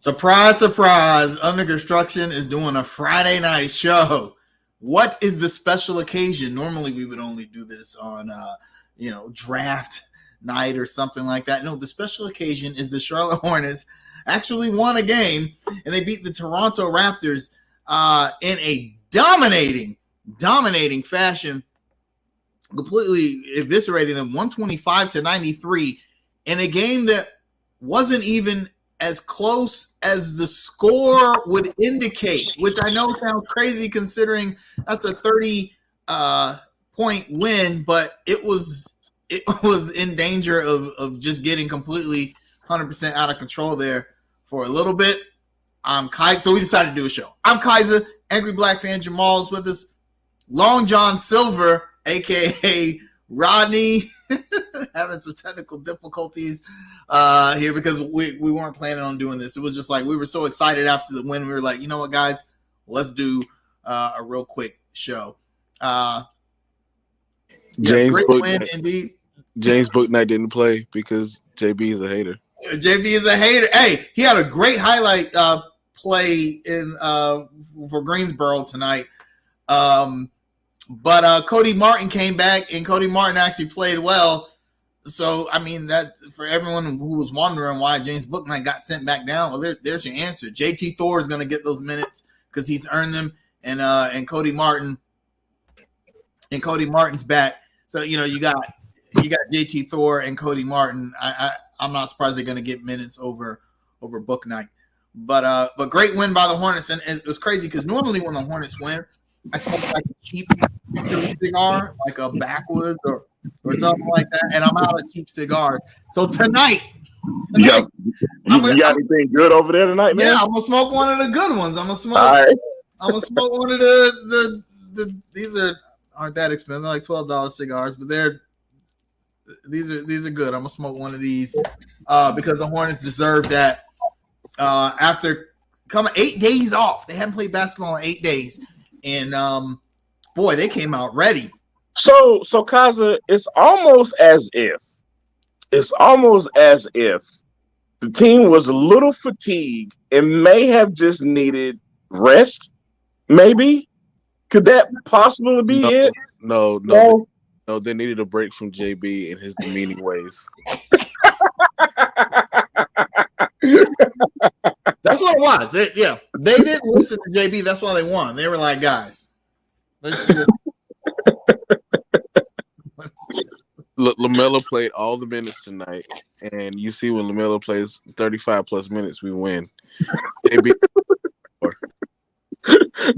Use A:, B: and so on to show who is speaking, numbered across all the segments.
A: Surprise, surprise. Under Construction is doing a Friday night show. What is the special occasion? Normally we would only do this on draft night or something like that. No, the special occasion is the Charlotte Hornets actually won a game and they beat the Toronto Raptors in a dominating fashion, completely eviscerating them 125-93 in a game that wasn't even as close as the score would indicate, which I know sounds crazy considering that's a 30-point win, but it was in danger of just getting completely 100% out of control there for a little bit. I'm Kaiser, so we decided to do a show. I'm Kaiser, Angry Black Fan. Jamal's with us. Long John Silver, a.k.a. Rodney, having some technical difficulties here because we weren't planning on doing this. It was just like we were so excited after the win. We were like, you know what, guys? Let's do a real quick show.
B: James
A: great
B: Book
A: win, indeed.
B: James Booknight didn't play because JB is a hater.
A: JB is a hater. Hey, he had a great highlight play in for Greensboro tonight. But Cody Martin came back, and Cody Martin actually played well. So, I mean, that for everyone who was wondering why James Bouknight got sent back down, well, there's your answer. JT Thor is going to get those minutes because he's earned them, and Cody Martin's back. So, you got JT Thor and Cody Martin. I'm not surprised they're going to get minutes over Bouknight. But great win by the Hornets, and it was crazy because normally when the Hornets win, I smoke like a cheap cigar, like a Backwoods or something like that, and I'm out of cheap cigars. So tonight
C: you got anything good over there tonight, man?
A: Yeah, I'm gonna smoke one of the good ones. I'm gonna smoke one of the these aren't that expensive. They're like $12 cigars, but these are good. I'm gonna smoke one of these because the Hornets deserve that. After coming 8 days off, they hadn't played basketball in 8 days. And boy, they came out ready.
C: So Kaza, it's almost as if the team was a little fatigued and may have just needed rest. Maybe could that possibly be it?
B: No, they needed a break from JB and his demeaning ways.
A: That's what it was. They didn't listen to JB. That's why they won. They were like, guys,
B: LaMelo played all the minutes tonight, and you see when LaMelo plays 35 plus minutes, we win.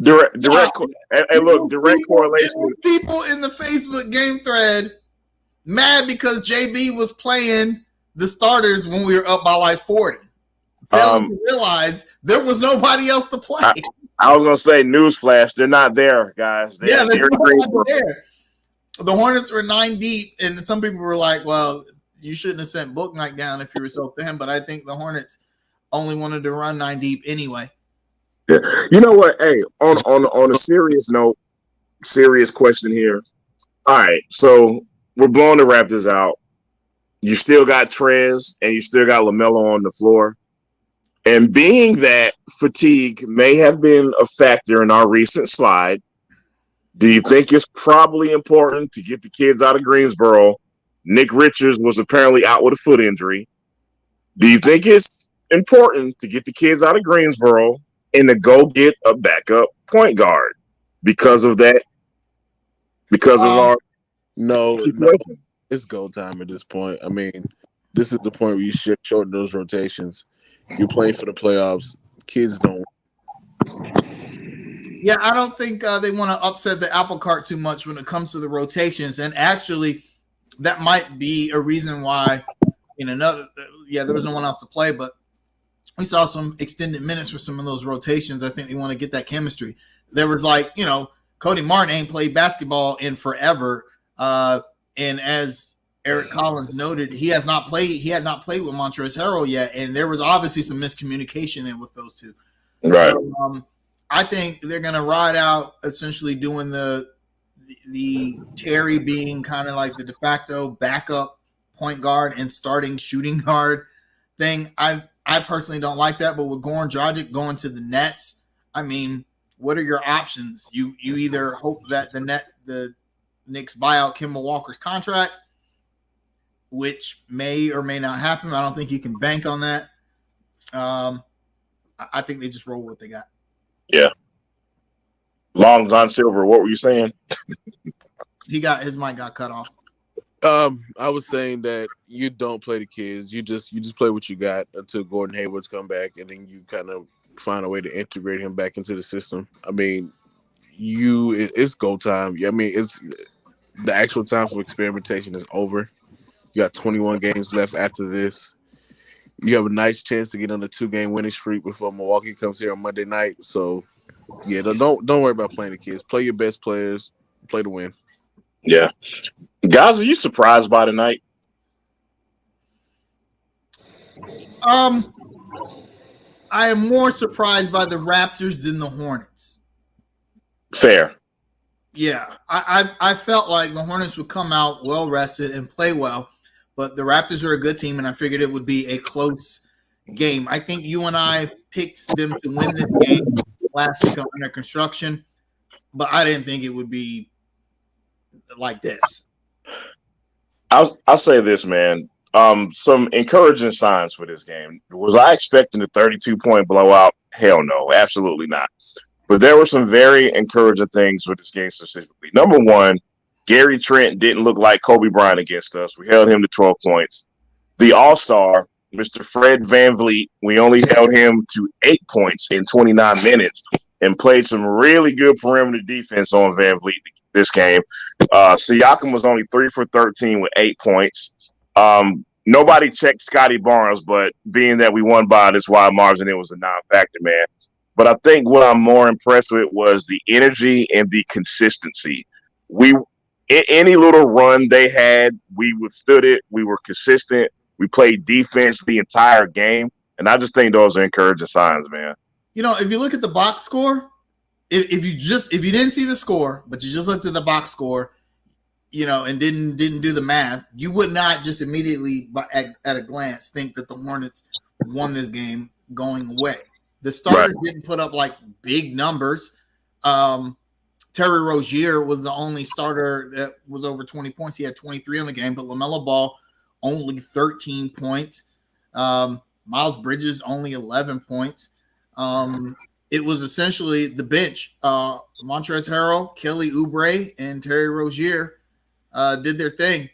C: Direct correlation.
A: People in the Facebook game thread mad because JB was playing the starters when we were up by like 40. Failing to realize there was nobody else to play.
C: I was gonna say, newsflash, they're not there, guys.
A: They're not there. The Hornets were 9 deep, and some people were like, "Well, you shouldn't have sent Bouknight down if you were so thin." But I think the Hornets only wanted to run 9 deep anyway.
C: Yeah. You know what? Hey, on a serious note, serious question here. All right, so we're blowing the Raptors out. You still got Trez and you still got LaMelo on the floor. And being that fatigue may have been a factor in our recent slide, do you think it's probably important to get the kids out of Greensboro? Nick Richards was apparently out with a foot injury. Do you think it's important to get the kids out of Greensboro and to go get a backup point guard because of that? Because of our situation?
B: It's go time at this point. I mean, this is the point where you shorten those rotations. You're playing for the playoffs. Kids don't.
A: Yeah, I don't think they want to upset the apple cart too much when it comes to the rotations. And actually, that might be a reason why there was no one else to play, but we saw some extended minutes for some of those rotations. I think they want to get that chemistry. There was Cody Martin ain't played basketball in forever. And as Eric Collins noted, he had not played with Montrezl Harrell yet, and there was obviously some miscommunication in with those two.
C: Right.
A: So, I think they're going to ride out essentially doing the Terry being kind of like the de facto backup point guard and starting shooting guard thing. I I personally don't like that, but with Goran Dragic going to the Nets, I mean, what are your options? You either hope that the Knicks buy out Kemba Walker's contract, which may or may not happen. I don't think you can bank on that. I think they just roll what they got.
C: Yeah. Long John Silver, what were you saying?
A: His mic got cut off.
B: I was saying that you don't play the kids. You just play what you got until Gordon Hayward's come back, and then you kind of find a way to integrate him back into the system. I mean, it's go time. I mean, it's the actual time for experimentation is over. You got 21 games left after this. You have a nice chance to get on a 2-game winning streak before Milwaukee comes here on Monday night. So, yeah, don't worry about playing the kids. Play your best players. Play to win.
C: Yeah. Guys, are you surprised by tonight?
A: I am more surprised by the Raptors than the Hornets.
C: Fair.
A: Yeah, I felt like the Hornets would come out well rested and play well, but the Raptors are a good team, and I figured it would be a close game. I think you and I picked them to win this game last week on Under Construction, but I didn't think it would be like this.
C: I'll say this, man. Some encouraging signs for this game. Was I expecting a 32-point blowout? Hell no, absolutely not. But there were some very encouraging things with this game specifically. Number one, Gary Trent didn't look like Kobe Bryant against us. We held him to 12 points. The All-Star, Mr. Fred VanVleet, we only held him to 8 points in 29 minutes and played some really good perimeter defense on VanVleet this game. Siakam was only 3 for 13 with 8 points. Nobody checked Scotty Barnes, but being that we won by this wide margin, it was a non-factor, man. But I think what I'm more impressed with was the energy and the consistency. Any little run they had, we withstood it. We were consistent. We played defense the entire game, and I just think those are encouraging signs, man.
A: You know, if you look at the box score, if you didn't see the score, but you just looked at the box score, you know, and didn't do the math, you would not just immediately at a glance think that the Hornets won this game going away. The starters didn't put up like big numbers. Terry Rozier was the only starter that was over 20 points. He had 23 in the game, but LaMelo Ball only 13 points. Miles Bridges only 11 points. It was essentially the bench. Montrezl Harrell, Kelly Oubre, and Terry Rozier did their thing,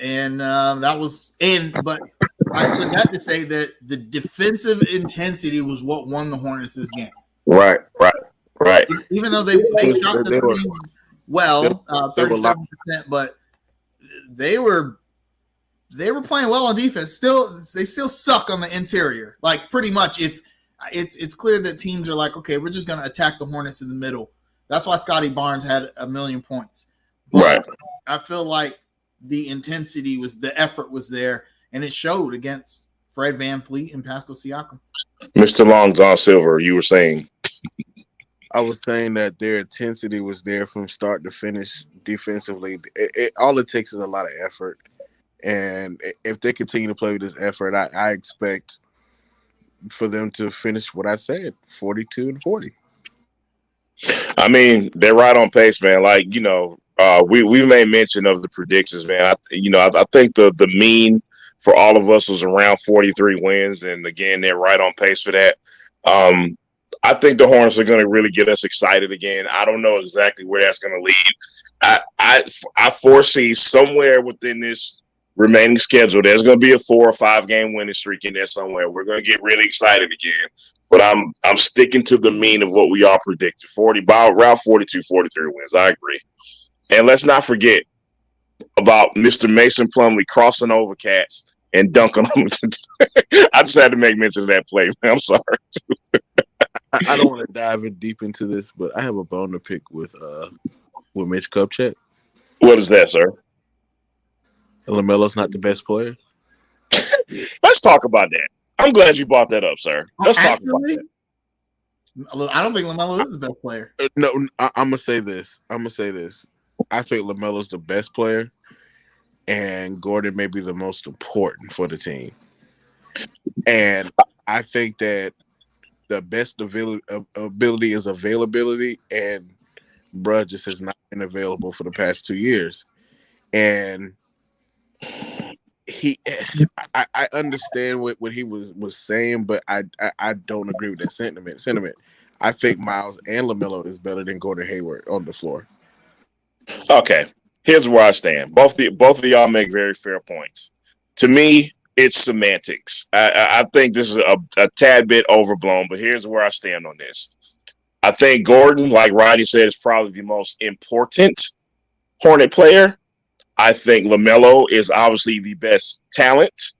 A: and But I said that to say that the defensive intensity was what won the Hornets this game.
C: Right.
A: Even though they shot the three well, 37%, but they were playing well on defense. They still suck on the interior. Like pretty much, if it's clear that teams are like, okay, we're just going to attack the Hornets in the middle. That's why Scotty Barnes had 1 million points. But
C: right.
A: I feel like the effort was there, and it showed against Fred VanVleet and Pascal Siakam.
C: Mr. Long John Silver, you were saying.
B: I was saying that their intensity was there from start to finish defensively. All it takes is a lot of effort. And if they continue to play with this effort, I expect for them to finish what I said, 42-40.
C: I mean, they're right on pace, man. Like, you know, we've made mention of the predictions, man. I think the mean for all of us was around 43 wins. And again, they're right on pace for that. I think the Hornets are going to really get us excited again. I don't know exactly where that's going to lead. I foresee somewhere within this remaining schedule, there's going to be a 4 or 5 game winning streak in there somewhere. We're going to get really excited again. But I'm sticking to the mean of what we all predicted. Around 42, 43 wins. I agree. And let's not forget about Mr. Mason Plumlee crossing over cats and dunking on them. I just had to make mention of that play, man. I'm sorry.
B: I don't want to dive in deep into this, but I have a bone to pick with Mitch Kupchak.
C: What is that, sir?
B: And LaMelo's not the best player.
C: Let's talk about that. I'm glad you brought that up, sir. Let's talk about that.
A: I don't think LaMelo is the best player.
B: No, I'm gonna say this. I think LaMelo's the best player, and Gordon may be the most important for the team. And I think that the best ability is availability, and bruh just has not been available for the past 2 years. And he, I understand what he was saying, but I don't agree with that sentiment. I think Miles and LaMelo is better than Gordon Hayward on the floor.
C: Okay, here's where I stand. Both of y'all make very fair points. To me, it's semantics. I think this is a tad bit overblown, but here's where I stand on this. I think Gordon, like Rodney said, is probably the most important Hornet player. I think LaMelo is obviously the best talent,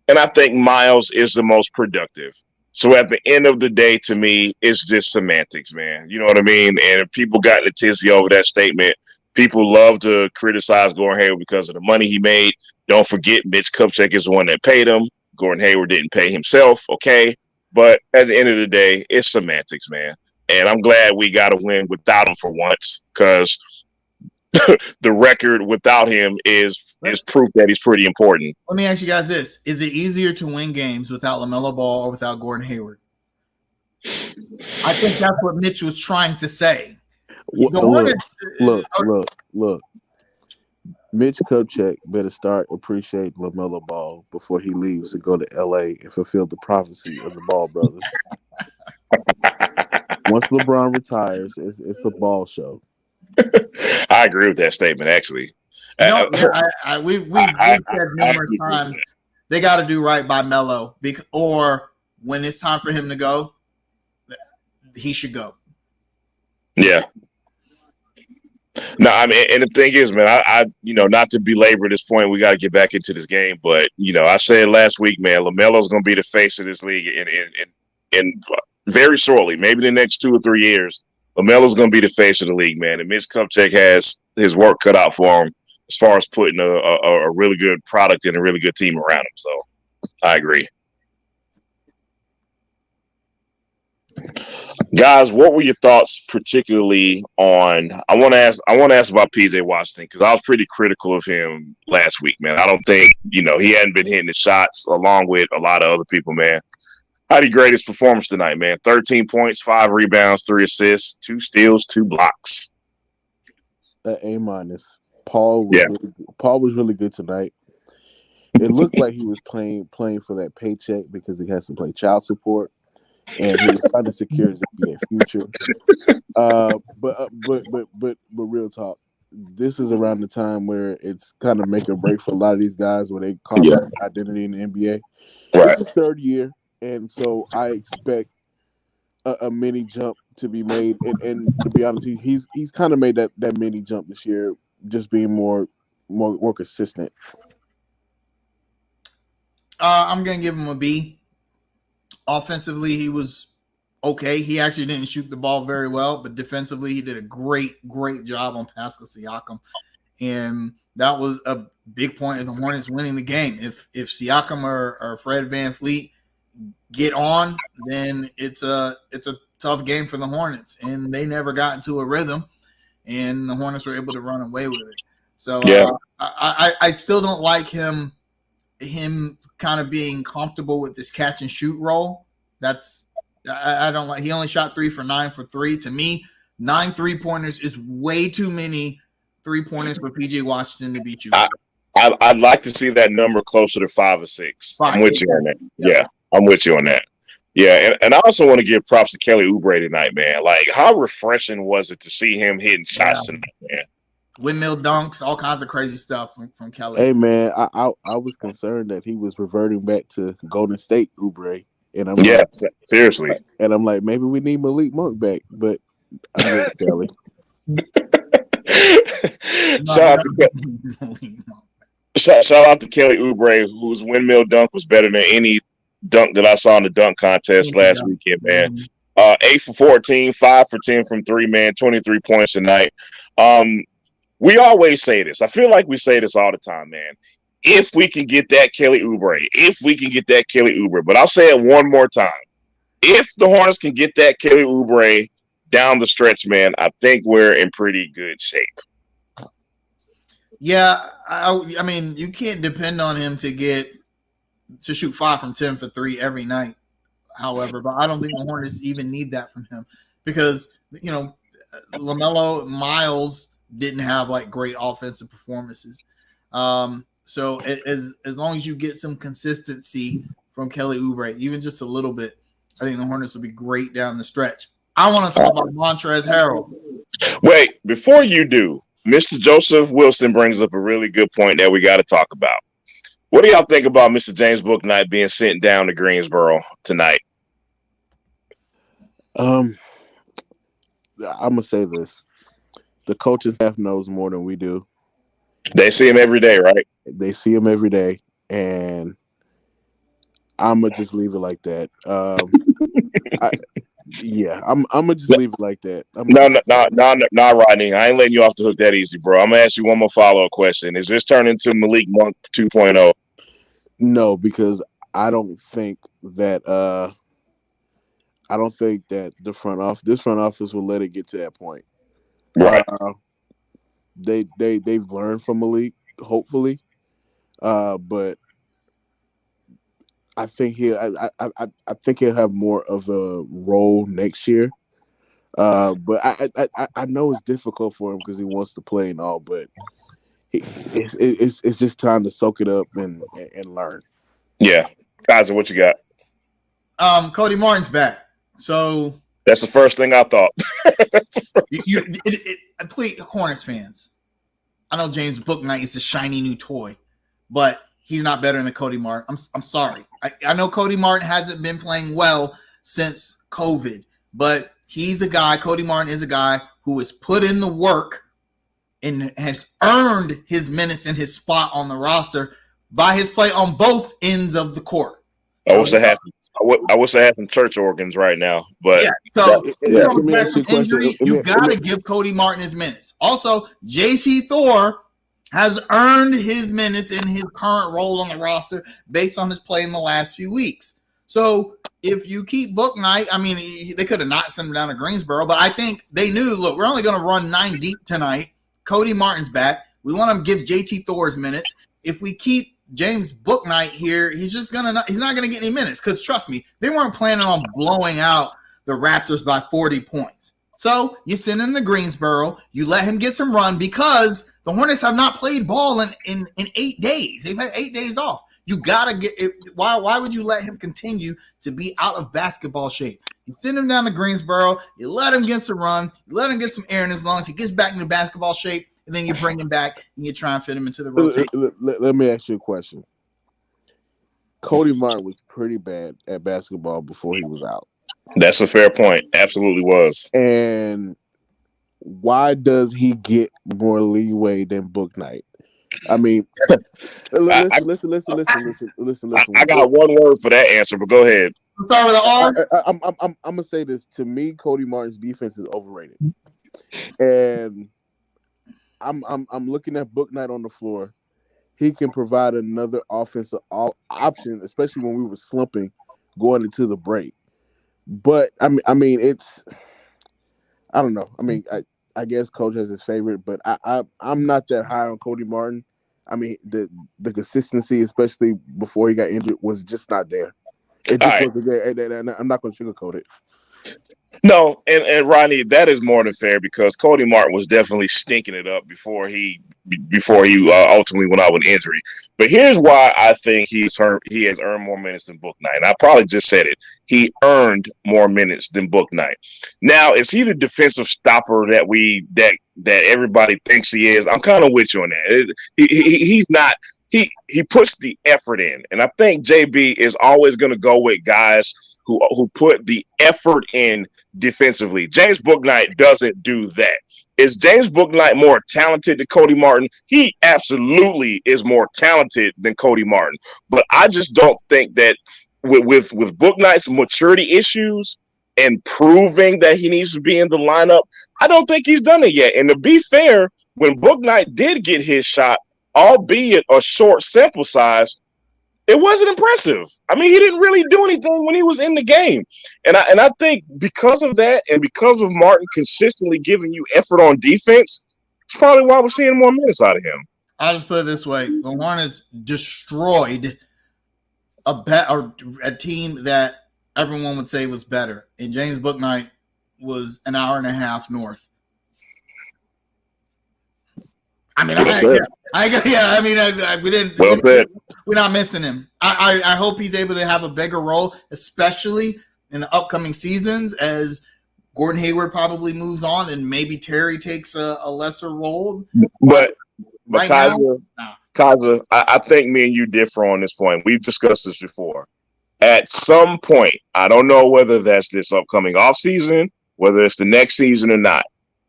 C: and I think Miles is the most productive. So at the end of the day, to me, it's just semantics, man. You know what I mean? And if people got in a tizzy over that statement, people love to criticize Gordon Hayward because of the money he made. Don't forget, Mitch Kupchak is the one that paid him. Gordon Hayward didn't pay himself, okay? But at the end of the day, it's semantics, man. And I'm glad we got a win without him for once, because the record without him is proof that he's pretty important.
A: Let me ask you guys this. Is it easier to win games without LaMelo Ball or without Gordon Hayward? I think that's what Mitch was trying to say.
B: Look. Mitch Kupchak better start appreciating LaMelo Ball before he leaves to go to LA and fulfill the prophecy of the Ball brothers. Once LeBron retires, it's a Ball show.
C: I agree with that statement, actually.
A: No, we've said numerous times they got to do right by Melo, or when it's time for him to go, he should go.
C: Yeah. No, I mean, and the thing is, man, I not to belabor this point, we got to get back into this game, but I said last week, man, LaMelo's going to be the face of this league in very shortly, maybe the next 2 or 3 years. LaMelo's going to be the face of the league, man, and Mitch Kupchak has his work cut out for him as far as putting a really good product and a really good team around him. So I agree. Guys, what were your thoughts particularly on I want to ask about PJ Washington, because I was pretty critical of him last week, man. I don't think, he hadn't been hitting his shots along with a lot of other people, man. How do you grade his performance tonight, man? 13 points, 5 rebounds, 3 assists, 2 steals, 2 blocks.
B: A minus. Paul was really good tonight. It looked like he was playing for that paycheck because he has to play child support, and he was trying to secure his NBA future. But real talk, this is around the time where it's kind of make or break for a lot of these guys where they carve out their identity in the NBA.
C: Right.
B: It's his 3rd year, and so I expect a mini jump to be made. And to be honest, he's kind of made that mini jump this year, just being more consistent.
A: I'm gonna give him a B. Offensively, he was okay. He actually didn't shoot the ball very well, but defensively, he did a great job on Pascal Siakam, and that was a big point of the Hornets winning the game. If Siakam or Fred VanVleet get on, then it's a tough game for the Hornets, and they never got into a rhythm, and the Hornets were able to run away with it. So I still don't like him kind of being comfortable with this catch and shoot role. I don't like. He only shot 3 for 9 for 3. To me, 9 3-pointers is way too many 3-pointers for PJ Washington to beat you.
C: I'd like to see that number closer to 5 or 6. I'm with you on that. Yeah, I'm with you on that. Yeah, and I also want to give props to Kelly Oubre tonight, man. Like, how refreshing was it to see him hitting shots tonight, man?
A: Windmill dunks, all kinds of crazy stuff from Kelly.
B: Hey, man, I was concerned that he was reverting back to Golden State Oubre. And I'm
C: seriously.
B: And I'm like, maybe we need Malik Monk back, but I'm with Kelly.
C: Shout out to Kelly Oubre, whose windmill dunk was better than any dunk that I saw in the dunk contest last weekend, man. 8 for 14, 5 for 10 from 3, man, 23 points tonight. We always say this. I feel like we say this all the time, man. If we can get that Kelly Oubre, but I'll say it one more time. If the Hornets can get that Kelly Oubre down the stretch, man, I think we're in pretty good shape.
A: Yeah, I mean, you can't depend on him to get to shoot 5 from 10 for 3 every night. However, but I don't think the Hornets even need that from him because LaMelo, Miles didn't have like great offensive performances. So as long as you get some consistency from Kelly Oubre, even just a little bit, I think the Hornets will be great down the stretch. I want to talk about Montrezl Harrell.
C: Wait, before you do, Mr. Joseph Wilson brings up a really good point that we got to talk about. What do y'all think about Mr. James Bouknight being sent down to Greensboro tonight?
B: I'm gonna say this: the coaching staff knows more than we do.
C: They see him every day, right?
B: They see him every day, and I'm gonna just leave it like that. I'm gonna just leave it like that.
C: No, Rodney. I ain't letting you off the hook that easy, bro. I'm gonna ask you one more follow-up question. Is this turning into Malik Monk 2.0?
B: No, because I don't think that this front office will let it get to that point.
C: Right.
B: They've learned from Malik, hopefully, but I think he'll have more of a role next year. But I know it's difficult for him because he wants to play and all, but it's just time to soak it up and learn.
C: Yeah, Kaiser, what you got?
A: Cody Martin's back, so
C: that's the first thing I thought.
A: Please, Hornets fans, I know James Bouknight is a shiny new toy, but he's not better than Cody Martin. I'm sorry. I know Cody Martin hasn't been playing well since COVID, but Cody Martin is a guy who has put in the work and has earned his minutes and his spot on the roster by his play on both ends of the court.
C: I wish I had some church organs right now, but
A: you got to give Cody Martin his minutes. Also, J.C. Thor has earned his minutes in his current role on the roster based on his play in the last few weeks. So if you keep Bouknight, I mean, they could have not sent him down to Greensboro, but I think they knew, look, we're only going to run 9 deep tonight. Cody Martin's back. We want to give JT Thor's minutes. If we keep James Bouknight here, he's not going to get any minutes because trust me, they weren't planning on blowing out the Raptors by 40 points. So you send him to Greensboro, you let him get some run because the Hornets have not played ball in 8 days. They've had 8 days off. You got to get it. Why would you let him continue to be out of basketball shape? You send him down to Greensboro, you let him get some run, you let him get some air, and as long as he gets back into basketball shape, and then you bring him back and you try and fit him into the rotation.
B: Let me ask you a question. Cody Martin was pretty bad at basketball before he was out.
C: That's a fair point. Absolutely was.
B: And why does he get more leeway than Bouknight? I mean, listen.
C: I got one word for that answer, but go ahead.
A: Start with an R.
B: I'm gonna say this. To me, Cody Martin's defense is overrated, and I'm looking at Bouknight on the floor. He can provide another offensive option, especially when we were slumping going into the break. But I mean, it's I don't know. I mean, I guess Coach has his favorite, but I'm not that high on Cody Martin. I mean, the consistency, especially before he got injured, was just not there. It just wasn't there, and I'm not going to sugarcoat it.
C: No, and Ronnie, that is more than fair because Cody Martin was definitely stinking it up before he ultimately went out with injury. But here's why I think he has earned more minutes than Bouknight. And I probably just said it. He earned more minutes than Bouknight. Now, is he the defensive stopper that everybody thinks he is? I'm kind of with you on that. He's not. He puts the effort in, and I think JB is always going to go with guys who put the effort in defensively. James Bouknight doesn't do that. Is James Bouknight more talented than Cody Martin? He absolutely is more talented than Cody Martin. But I just don't think that with Bouknight's maturity issues and proving that he needs to be in the lineup, I don't think he's done it yet. And to be fair, when Bouknight did get his shot, albeit a short sample size, it wasn't impressive. I mean, he didn't really do anything when he was in the game. And I think because of that and because of Martin consistently giving you effort on defense, it's probably why we're seeing more minutes out of him.
A: I'll just put it this way. The Hornets destroyed a team that everyone would say was better, and James Bouknight was an hour and a half north. I mean, we didn't.
C: Well said.
A: We're not missing him. I hope he's able to have a bigger role, especially in the upcoming seasons as Gordon Hayward probably moves on and maybe Terry takes a lesser role.
C: But
A: right
C: Kaza, I think me and you differ on this point. We've discussed this before. At some point, I don't know whether that's this upcoming offseason, whether it's the next season or not.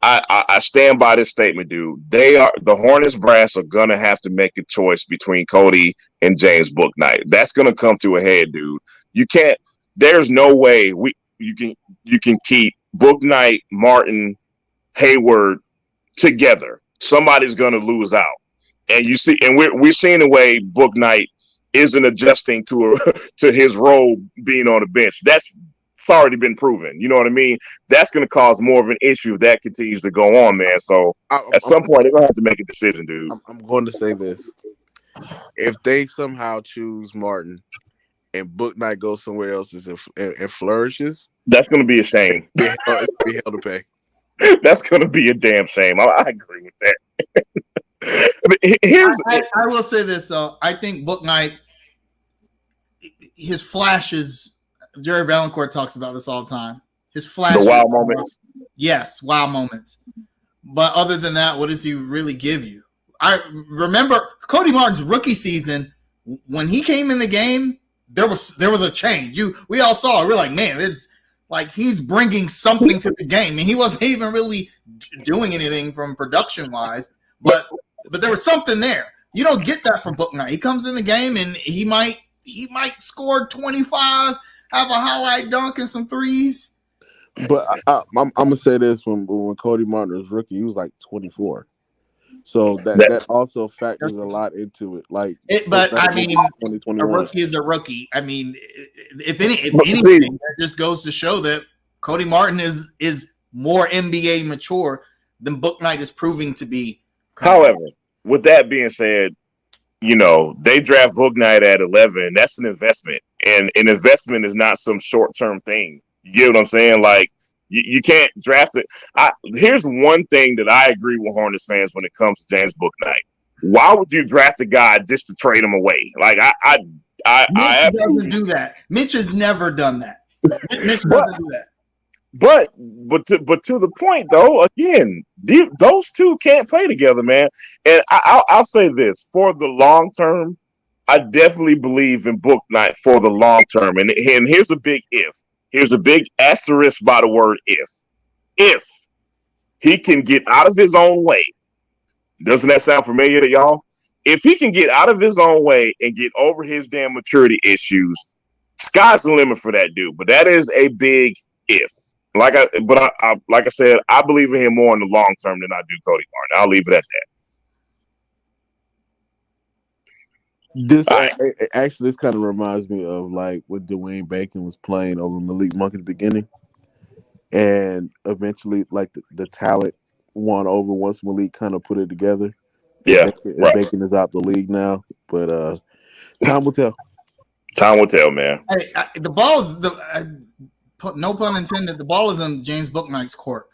C: I stand by this statement, dude. The Hornets brass are gonna have to make a choice between Cody and James Bouknight. That's gonna come to a head, dude. You can't. There's no way you can keep Bouknight, Martin, Hayward together. Somebody's gonna lose out, and you see, and we're seeing the way Bouknight isn't adjusting to his role being on the bench. It's already been proven. You know what I mean? That's going to cause more of an issue if that continues to go on, man. So at some point, they're going to have to make a decision, dude.
B: I'm going to say this. If they somehow choose Martin and Bouknight goes somewhere else and flourishes,
C: that's going to be a shame.
B: It's be hell to pay.
C: That's going to be a damn shame. I agree with that.
A: I will say this, though. I think Bouknight, his flashes, Jerry Valancourt talks about this all the time. His flashes.
C: The wild moments.
A: Yes, wild moments. But other than that, what does he really give you? I remember Cody Martin's rookie season, when he came in the game, there was a change. We all saw it. We're like, man, it's like he's bringing something to the game. And he wasn't even really doing anything from production-wise, but there was something there. You don't get that from Bouknight. He comes in the game and he might score 25, have a highlight dunk and some threes.
B: But I'm gonna say this: when Cody Martin was rookie, he was like 24, so that also factors a lot into it.
A: A rookie is a rookie. I mean, if anything, that just goes to show that Cody Martin is more NBA mature than Bouknight is proving to be.
C: However, with that being said, they draft Bouknight at 11. That's an investment, and an investment is not some short-term thing. You get what I'm saying? Like, you can't draft it. Here's one thing that I agree with Hornets fans when it comes to James Bouknight. Why would you draft a guy just to trade him away? Like,
A: Mitch doesn't do that. Mitch has never done that. Mitch doesn't do that.
C: But to the point, though, again, those two can't play together, man. And I'll say this: for the long term, I definitely believe in Bouknight for the long term. And here's a big if. Here's a big asterisk by the word if. If he can get out of his own way, doesn't that sound familiar to y'all? If he can get out of his own way and get over his damn maturity issues, sky's the limit for that dude. But that is a big if. Like I said, I believe in him more in the long term than I do Cody Martin. I'll leave it at that.
B: This kind of reminds me of like when Dwayne Bacon was playing over Malik Monk at the beginning, and eventually like the talent won over once Malik kind of put it together.
C: Yeah,
B: Bacon is out the league now, but time will tell.
C: Time will tell, man.
A: Hey, the ball is no pun intended. The ball is on James Bouknight's court.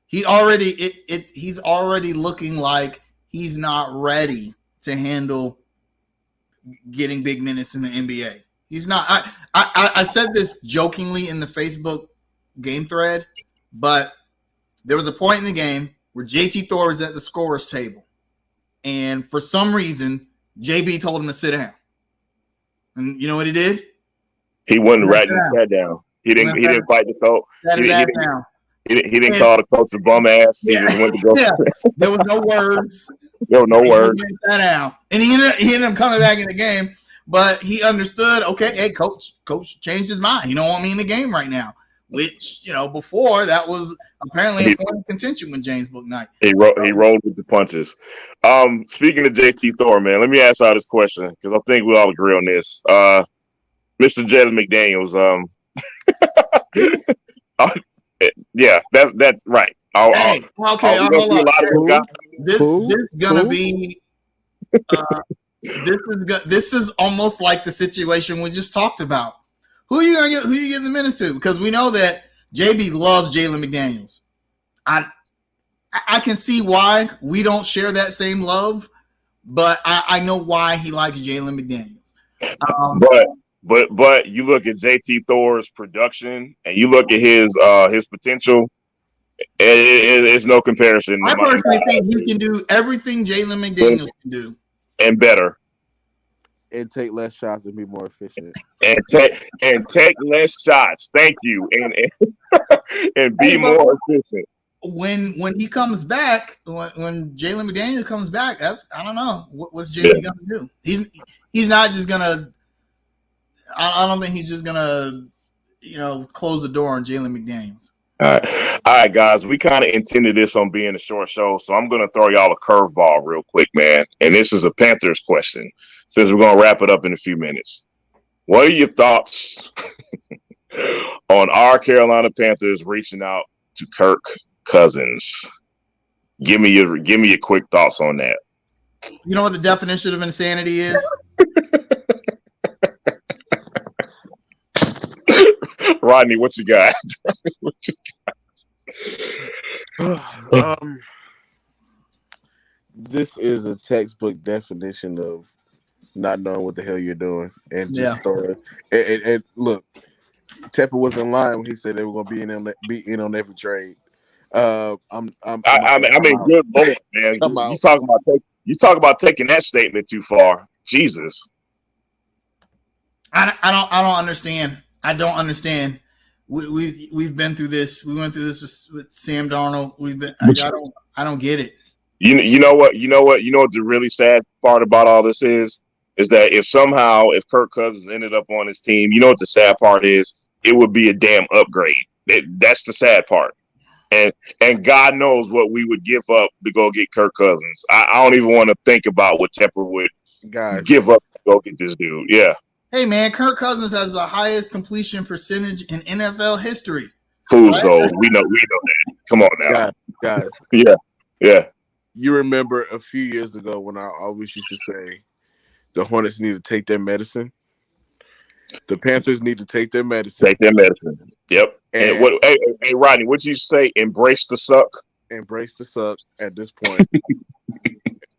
A: He's already looking like he's not ready to handle getting big minutes in the NBA. He's not. I said this jokingly in the Facebook game thread, but there was a point in the game where JT Thor was at the scorer's table, and for some reason, JB told him to sit down. And you know what he did?
C: He wasn't right and sat down. He didn't fight the coach. He didn't call the coach a bum ass. He just went to go.
A: Yeah. There was no words.
C: There were no words.
A: Sat down, and he ended up coming back in the game. But he understood. Okay, hey, coach changed his mind. He don't want me in the game right now. Which before that was apparently a point of contention with James Bouknight.
C: He rolled with the punches. Speaking of JT Thor, man, let me ask y'all this question because I think we all agree on this. Mr. Jalen McDaniels. Yeah, that's right.
A: Okay,
C: this is gonna be
A: This is almost like the situation we just talked about. Who are you gonna get? Who you give the minutes to? Because we know that JB loves Jalen McDaniels. I can see why we don't share that same love, but I know why he likes Jalen McDaniels.
C: But you look at JT Thor's production and you look at his potential. It's no comparison.
A: I personally think he can do everything Jalen McDaniels can do,
C: and better,
B: and take less shots and be more efficient,
C: and take less shots. Thank you, and be more efficient.
A: When he comes back, when Jalen McDaniels comes back, I don't know what's JB gonna do. He's not just gonna. I don't think he's just gonna, close the door on Jalen McDaniels.
C: All right, guys. We kind of intended this on being a short show, so I'm going to throw y'all a curveball real quick, man. And this is a Panthers question, since we're going to wrap it up in a few minutes. What are your thoughts on our Carolina Panthers reaching out to Kirk Cousins? Give me your quick thoughts on that.
A: You know what the definition of insanity is?
C: Rodney, what you got?
B: This is a textbook definition of not knowing what the hell you're doing and just throwing it. And look, Tepper was in line when he said they were going to be in on every trade. I
C: mean, good Lord, man! You talk about taking that statement too far. Jesus,
A: I don't understand. I don't understand. We've been through this. We went through this with Sam Darnold. I don't get it.
C: You know what the really sad part about all this is that if Kirk Cousins ended up on his team, you know what the sad part is? It would be a damn upgrade. That's the sad part. And God knows what we would give up to go get Kirk Cousins. I don't even want to think about what Tepper would give up to go get this dude. Yeah.
A: Hey, man, Kirk Cousins has the highest completion percentage in NFL history.
C: Fools, right? Though. We know that. Come on now.
B: Guys.
C: Yeah.
B: You remember a few years ago when I always used to say the Hornets need to take their medicine? The Panthers need to take their medicine.
C: Take their medicine. Yep. And hey, Rodney, what'd you say? Embrace the suck?
B: Embrace the suck at this point.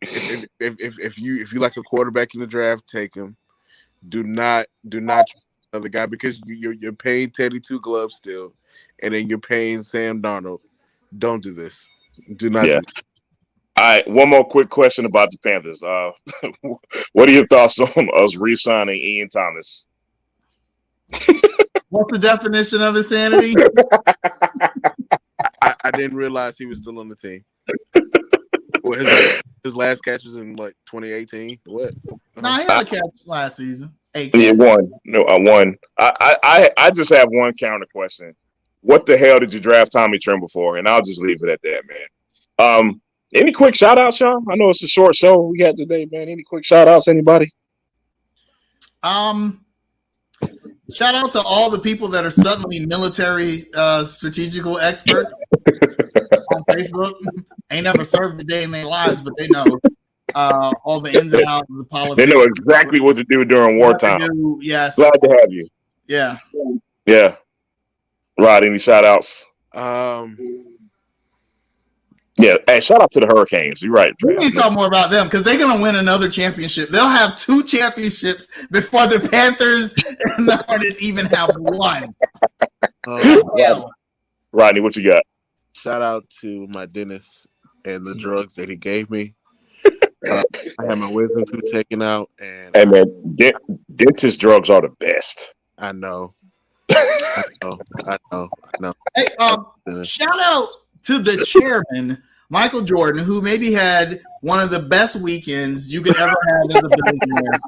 B: if you like a quarterback in the draft, take him. Do not another guy because you're paying Teddy Two Gloves still, and then you're paying Sam Darnold. Don't do this. Do not. Yeah. Do this.
C: All right. One more quick question about the Panthers. What are your thoughts on us re-signing Ian Thomas?
A: What's the definition of insanity?
B: I didn't realize he was still on the team. Well, his last catch was in 2018. What?
A: No, he had a catch last season.
C: Yeah, one. No, one. I just have one counter question. What the hell did you draft Tommy Tremble for? And I'll just leave it at that, man. Any quick shout outs, y'all? I know it's a short show we got today, man. Any quick shout outs, anybody?
A: Shout out to all the people that are suddenly military strategical experts on Facebook. Ain't never served a day in their lives, but they know all the ins and outs of the politics.
C: They know exactly what to do during wartime.
A: Yes.
C: Glad to have you.
A: Yeah.
C: Yeah. Rod, any shout outs? Yeah, hey, shout out to the Hurricanes. You're right.
A: We need to talk more about them because they're going to win another championship. They'll have 2 championships before the Panthers and the Hornets even have one.
C: Rodney, what you got?
B: Shout out to my dentist and the drugs that he gave me. I had my wisdom tooth taken out. And
C: hey, man, dentist drugs are the best.
B: I know. I know.
A: Hey, shout out to the chairman, Michael Jordan, who maybe had one of the best weekends you could ever have as a billionaire.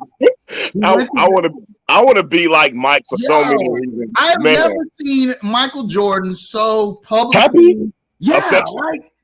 C: I want to be like Mike for so many reasons.
A: I've never seen Michael Jordan so publicly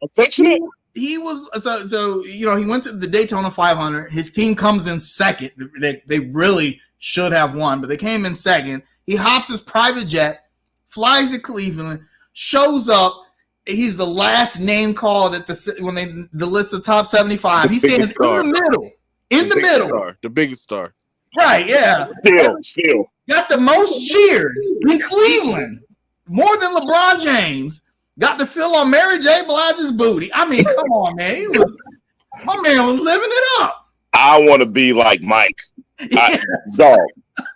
C: affectionate.
A: He was so he went to the Daytona 500. His team comes in second. They really should have won, but they came in second. He hops his private jet, flies to Cleveland, shows up. He's the last name called at the list of top 75. He stands in the middle in the middle.
B: The biggest star.
A: Right, yeah.
C: Still.
A: Got the most cheers in Cleveland. More than LeBron James. Got to feel on Mary J. Blige's booty. I mean, come on, man. My man was living it up.
C: I want to be like Mike.
A: Yes.
C: Dog.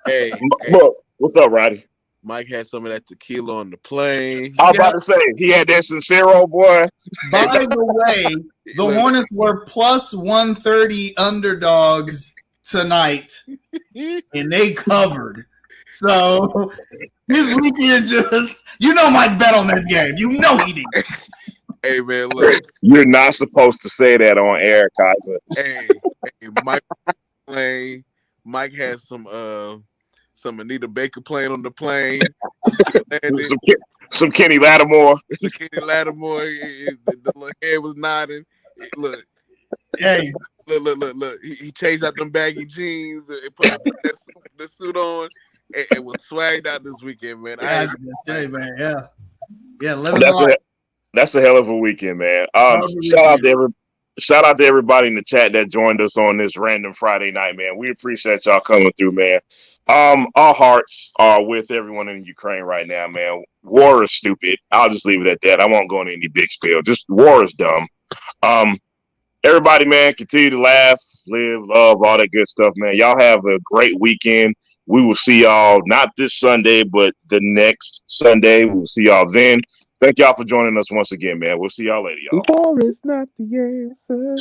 B: Hey,
C: look, what's up, Roddy?
B: Mike had some of that tequila on the plane.
C: I was about to say, he had that Sincero, boy.
A: By the way, the Hornets were plus 130 underdogs tonight, and they covered. So this weekend Mike bet on this game. You know he did.
B: Hey, man, look.
C: You're not supposed to say that on air, Kaiser.
B: Hey, Mike had some Anita Baker playing on the plane.
C: Some Kenny Lattimore.
B: The little head was nodding. Look.
A: Hey.
B: Look. He changed out them baggy jeans and put the suit on and was swagged out this weekend, man.
C: That's a hell of a weekend, man. Shout out to everybody in the chat that joined us on this random Friday night, man. We appreciate y'all coming through, man. Our hearts are with everyone in Ukraine right now, man. War is stupid. I'll just leave it at that. I won't go into any big spiel. Just war is dumb. Everybody, man, continue to laugh, live, love, all that good stuff, man. Y'all have a great weekend. We will see y'all not this Sunday, but the next Sunday. We'll see y'all then. Thank y'all for joining us once again, man. We'll see y'all later, y'all.
B: War is not the answer.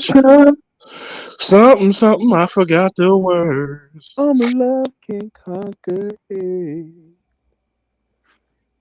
C: Something, I forgot the words.
B: Only love can conquer it.